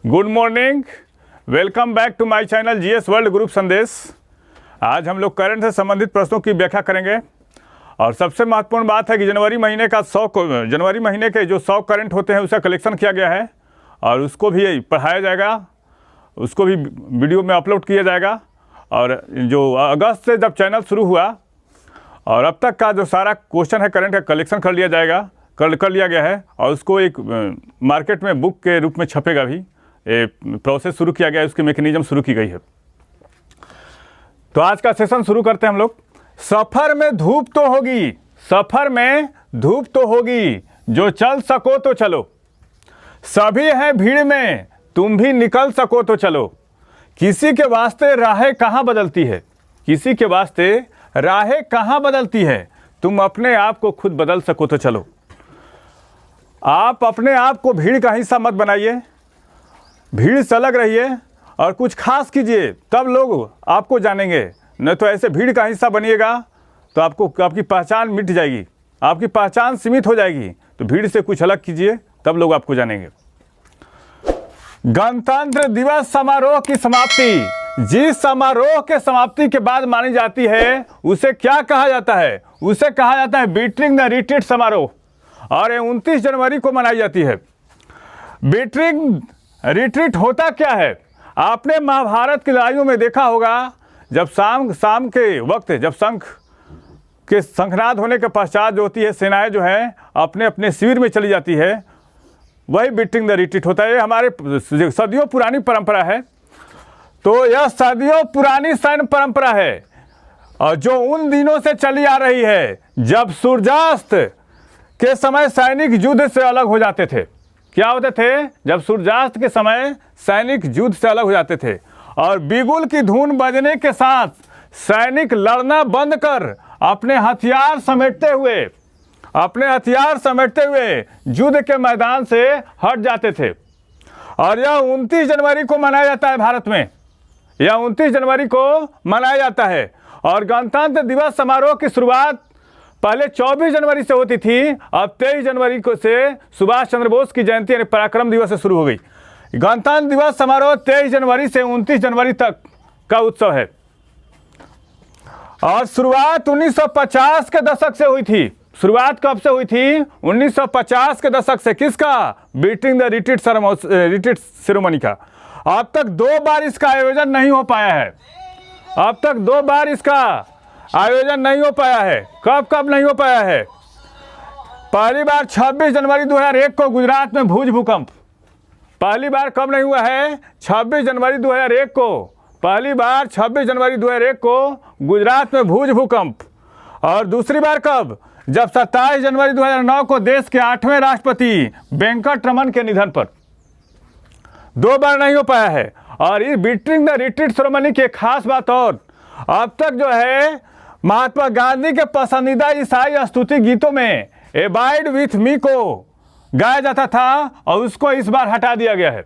Good morning, welcome back to my channel GS world group Sandesh. आज हम लोग current से संबंधित प्रश्नों की व्याख्या करेंगे और सबसे महत्वपूर्ण बात है कि जनवरी महीने के जो 100 करंट होते हैं उसका कलेक्शन किया गया है और उसको भी पढ़ाया जाएगा, उसको भी वीडियो में अपलोड किया जाएगा। और जो अगस्त से जब चैनल शुरू हुआ और अब तक का जो सारा क्वेश्चन है करंट का कलेक्शन कर लिया जाएगा, कर लिया गया है और उसको एक मार्केट में बुक के रूप में छपेगा भी। प्रोसेस शुरू किया गया है, उसकी मैकेनिज्म शुरू की गई है। तो आज का सेशन शुरू करते हैं हम लोग। सफ़र में धूप तो होगी, सफ़र में धूप तो होगी, जो चल सको तो चलो। सभी हैं भीड़ में, तुम भी निकल सको तो चलो। किसी के वास्ते राहें कहाँ बदलती है, किसी के वास्ते राहें कहाँ बदलती है, तुम अपने आप को खुद बदल सको तो चलो। आप अपने आप को भीड़ का हिस्सा मत बनाइए, भीड़ से अलग रहिए और कुछ खास कीजिए, तब लोग आपको जानेंगे। नहीं तो ऐसे भीड़ का हिस्सा बनिएगा तो आपकी पहचान मिट जाएगी, आपकी पहचान सीमित हो जाएगी। तो भीड़ से कुछ अलग कीजिए, तब लोग आपको जानेंगे। गणतंत्र दिवस समारोह की समाप्ति जिस समारोह के समाप्ति के बाद मानी जाती है उसे क्या कहा जाता है? उसे कहा जाता है बीटिंग द रिट्रीट समारोह, और ये 29 जनवरी को मनाई जाती है। बीटिंग रिट्रीट होता क्या है? आपने महाभारत की लड़ाइयों में देखा होगा, जब शाम के वक्त जब शंखनाद होने के पश्चात जो होती है सेनाएं जो है अपने अपने शिविर में चली जाती है, वही बीटिंग द रिट्रीट होता है। ये हमारे सदियों पुरानी परंपरा है। तो यह सदियों पुरानी सैन्य परंपरा है और जो उन दिनों से चली आ रही है जब सूर्यास्त के समय सैनिक युद्ध से अलग हो जाते थे। क्या होते थे? जब सूर्यास्त के समय सैनिक युद्ध से अलग हो जाते थे और बिगुल की धुन बजने के साथ सैनिक लड़ना बंद कर अपने हथियार समेटते हुए युद्ध के मैदान से हट जाते थे। और यह 29 जनवरी को मनाया जाता है भारत में, यह 29 जनवरी को मनाया जाता है। और गणतंत्र दिवस समारोह की शुरुआत पहले 24 जनवरी से होती थी, अब 23 जनवरी को से सुभाष चंद्र बोस की जयंती यानी पराक्रम दिवस से शुरू हो गई। गणतंत्र दिवस समारोह 23 जनवरी से 29 जनवरी तक का उत्सव है और शुरुआत 1950 के दशक से हुई थी। शुरुआत कब से हुई थी? 1950 के दशक से। किसका? बीटिंग द रिट्रीट सेरेमनी का। अब तक 2 बार इसका आयोजन नहीं हो पाया है, अब तक 2 बार इसका आयोजन नहीं हो पाया है। कब नहीं हो पाया है? पहली बार 26 जनवरी 2001 को गुजरात में भूज भूकंप। पहली बार कब नहीं हुआ है? 26 जनवरी 2001 को, पहली बार 26 जनवरी 2001 को गुजरात में भूज भूकंप। और दूसरी बार कब? जब 27 जनवरी 2009 को देश के 8वें राष्ट्रपति वेंकट रमन के निधन पर। 2 बार नहीं हो पाया है। और इस बीटिंग द रिट्रीट सेरेमनी की खास बात और, अब तक जो है महात्मा गांधी के पसंदीदा ईसाई स्तुति गीतों में एबाइड विथ मी को गाया जाता था और उसको इस बार हटा दिया गया है।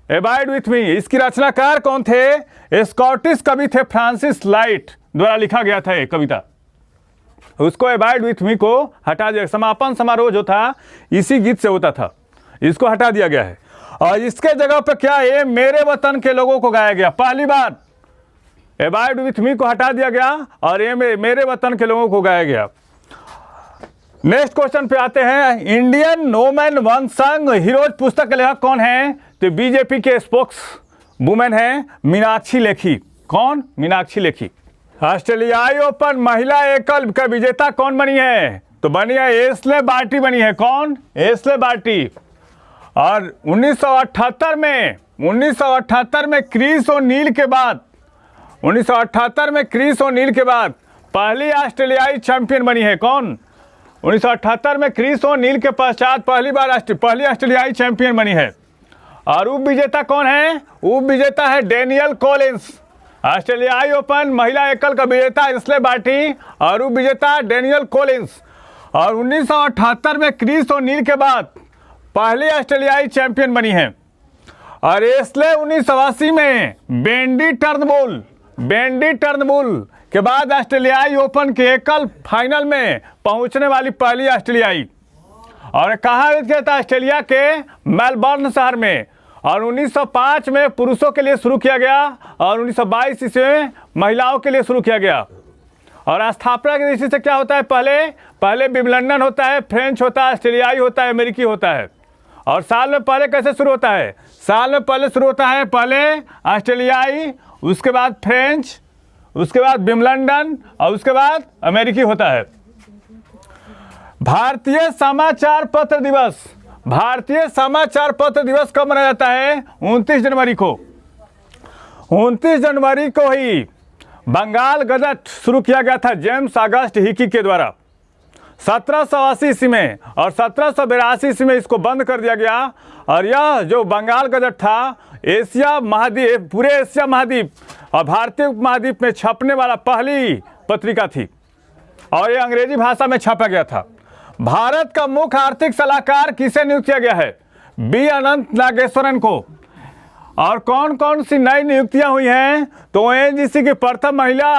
एबाइड विथ मी, इसकी रचनाकार कौन थे? स्कॉटिश कवि थे फ्रांसिस लाइट द्वारा लिखा गया था ये कविता। उसको एबाइड विथ मी को हटा दिया। समापन समारोह जो था इसी गीत से होता था, इसको हटा दिया गया है और इसके जगह पे क्या है? मेरे वतन के लोगों को गाया गया। पहली बार एबाइड विथ मी को हटा दिया गया और ये मेरे वतन के लोगों को गाया गया। नेक्स्ट क्वेश्चन पे आते हैं। इंडियन नोमैन वन संग हीरोज पुस्तक के लेखक कौन है? तो बीजेपी के स्पोक्स वुमेन है मीनाक्षी लेखी। कौन? मीनाक्षी लेखी। ऑस्ट्रेलियाई ओपन महिला एकल का विजेता कौन बनी है? तो बनी है एशले बार्टी बनी है। कौन? Ashleigh Barty. और 1978 में क्रिस ओ'नील के बाद 1978 में क्रिस ओ'नील के बाद पहली ऑस्ट्रेलियाई चैंपियन बनी है। कौन? 1978 में क्रिस ओ'नील के पश्चात पहली ऑस्ट्रेलियाई चैंपियन बनी है। और उप विजेता कौन है? उप विजेता है डेनियल कॉलिंस। ऑस्ट्रेलियाई ओपन महिला एकल का विजेता एशले बार्टी और उप विजेता डेनियल कॉलिंस। और 1978 में क्रिस ओ'नील के बाद पहली ऑस्ट्रेलियाई चैंपियन बनी है। और एशले 1980 में बेंडी टर्नबुल के बाद ऑस्ट्रेलियाई ओपन के एकल फाइनल में पहुंचने वाली पहली ऑस्ट्रेलियाई। और कहाँ था? ऑस्ट्रेलिया के मेलबर्न शहर में। और 1905 में पुरुषों के लिए शुरू किया गया और 1922 ईस्वी में महिलाओं के लिए शुरू किया गया। और स्थापना की दृष्टि से क्या होता है, पहले विम्बलडन होता है, फ्रेंच होता है, ऑस्ट्रेलियाई होता है, अमेरिकी होता है। और साल में पहले कैसे शुरू होता है, साल में पहले शुरू होता है पहले ऑस्ट्रेलियाई, उसके बाद फ्रेंच, उसके बाद विम्बलडन और उसके बाद अमेरिकी होता है। भारतीय समाचार पत्र दिवस, भारतीय समाचार पत्र दिवस कब मनाया जाता है, 29 जनवरी को। 29 जनवरी को ही बंगाल गजट शुरू किया गया था जेम्स अगस्ट हिकी के द्वारा 1780 ईस्वी में, और 1782 ईस्वी में इसको बंद कर दिया गया। और यह जो बंगाल गजट था एशिया महाद्वीप, पूरे एशिया महाद्वीप और भारतीय उपमहाद्वीप में छपने वाला पहली पत्रिका थी और ये अंग्रेजी भाषा में छापा गया था। भारत का मुख्य आर्थिक सलाहकार किसे नियुक्त किया गया है, बी अनंत नागेश्वरन को। और कौन कौन सी नई नियुक्तियां हुई हैं, तो ONGC की प्रथम महिला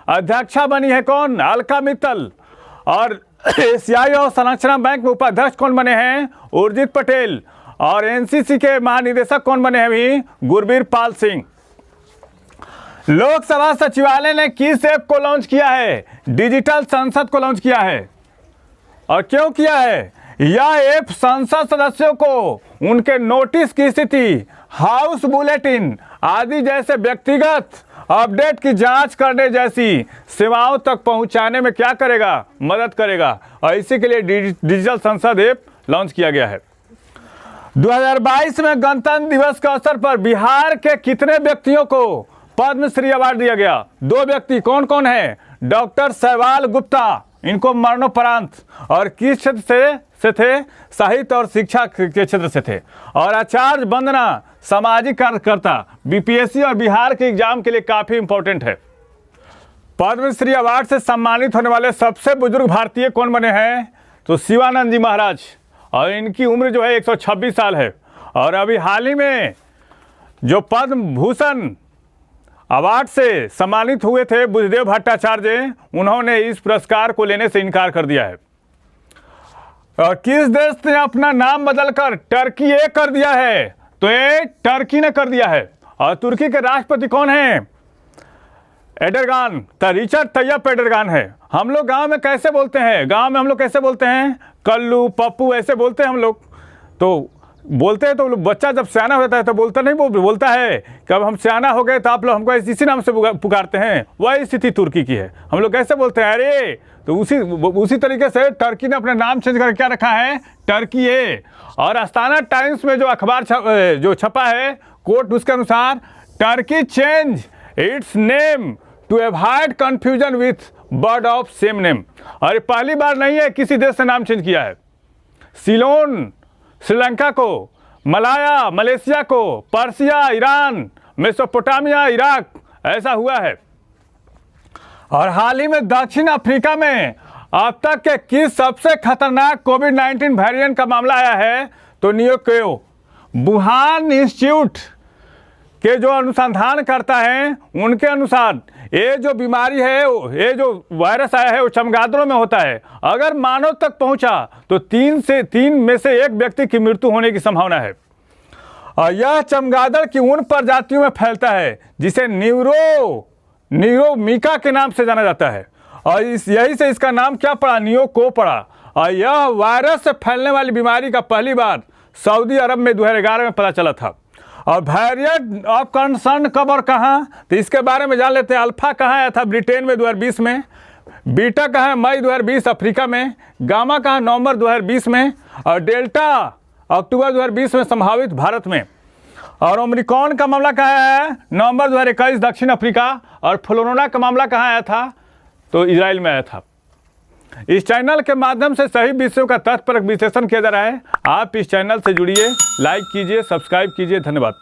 अध्यक्षा बनी है कौन, अलका मित्तल। और एशियाई और संरक्षण बैंक में उपाध्यक्ष कौन बने हैं, उर्जित पटेल। और NCC के महानिदेशक कौन बने हैं भी, गुरबीर पाल सिंह। लोकसभा सचिवालय ने किस ऐप को लॉन्च किया है, डिजिटल संसद को लॉन्च किया है। और क्यों किया है, यह ऐप संसद सदस्यों को उनके नोटिस की स्थिति, हाउस बुलेटिन आदि जैसे व्यक्तिगत अपडेट की जांच करने जैसी सेवाओं तक पहुंचाने में क्या करेगा, मदद करेगा। और इसी के लिए डिजिटल संसद ऐप लॉन्च किया गया है। 2022 में गणतंत्र दिवस के अवसर पर बिहार के कितने व्यक्तियों को पद्मश्री अवार्ड दिया गया, 2 व्यक्ति। कौन कौन है, डॉक्टर शैवाल गुप्ता, इनको मरणोपरांत, और किस क्षेत्र से थे, साहित्य और शिक्षा के क्षेत्र से थे। और आचार्य वंदना सामाजिक कार्यकर्ता, BPSC और बिहार के एग्जाम के लिए काफी इंपॉर्टेंट है। पद्मश्री अवार्ड से सम्मानित होने वाले सबसे बुजुर्ग भारतीय कौन बने हैं, तो शिवानंद जी महाराज, और इनकी उम्र जो है 126 साल है। और अभी हाल ही में जो पद्म भूषण अवार्ड से सम्मानित हुए थे बुद्धदेव भट्टाचार्य, उन्होंने इस पुरस्कार को लेने से इनकार कर दिया है। और किस देश ने अपना नाम बदलकर टर्की ए कर दिया है, तो ये टर्की ने कर दिया है। और तुर्की के राष्ट्रपति कौन हैं, एर्डोगान, रिचर्ड तैयब एर्डोगान है। हम लोग गांव में कैसे बोलते हैं, गांव में हम लोग कैसे बोलते हैं, कल्लू पप्पू ऐसे बोलते हैं हम लोग। तो बोलते हैं तो बच्चा जब सियाना होता है तो बोलता नहीं, बोलता है कब हम सियाना हो गए तो आप लोग हमको इसी नाम से पुकारते हैं। वही स्थिति तुर्की की है। हम लोग कैसे बोलते हैं, अरे, तो उसी तरीके से टर्की ने अपना नाम चेंज करके क्या रखा है, टर्की ए। और अस्ताना टाइम्स में जो अखबार जो छपा है कोट, उसके अनुसार Turkey change its name to avoid confusion with bird of same name. और पहली बार नहीं है किसी देश ने नाम चेंज किया है। सिलोन श्रीलंका को, मलाया मलेशिया को, पर्सिया ईरान, मेसोपोटामिया इराक, ऐसा हुआ है। और हाल ही में दक्षिण अफ्रीका में अब तक के किस सबसे खतरनाक कोविड-19 वेरिएंट का मामला आया है, तो न्यूक्लियो वुहान इंस्टीट्यूट के जो अनुसंधान करता है उनके अनुसार ये जो बीमारी है, ये जो वायरस आया है वो चमगादड़ों में होता है। अगर मानव तक पहुंचा तो 3 में से 1 व्यक्ति की मृत्यु होने की संभावना है। और यह चमगादड़ की उन प्रजातियों में फैलता है जिसे न्यूरोमिका के नाम से जाना जाता है। और यही से इसका नाम क्या पड़ा, न्यूको पड़ा। और यह वायरस से फैलने वाली बीमारी का पहली बार सऊदी अरब में 2011 में पता चला था। और वेरिएंट ऑफ कंसर्न कब और कहाँ, तो इसके बारे में जान लेते हैं। अल्फा कहाँ आया था, ब्रिटेन में 2020 में। बीटा कहाँ है, मई 2020 अफ्रीका में। गामा कहाँ, नवंबर 2020 में। और डेल्टा अक्टूबर 2020 में संभावित भारत में। और ओमिक्रॉन का मामला कहाँ है, नवंबर 2021 दक्षिण अफ्रीका। और फ्लोरोना का मामला कहाँ आया था, तो इजराइल में आया था। इस चैनल के माध्यम से सही विषयों का तथ्यपरक विश्लेषण किया जा रहा है। आप इस चैनल से जुड़िए, लाइक कीजिए, सब्सक्राइब कीजिए। धन्यवाद।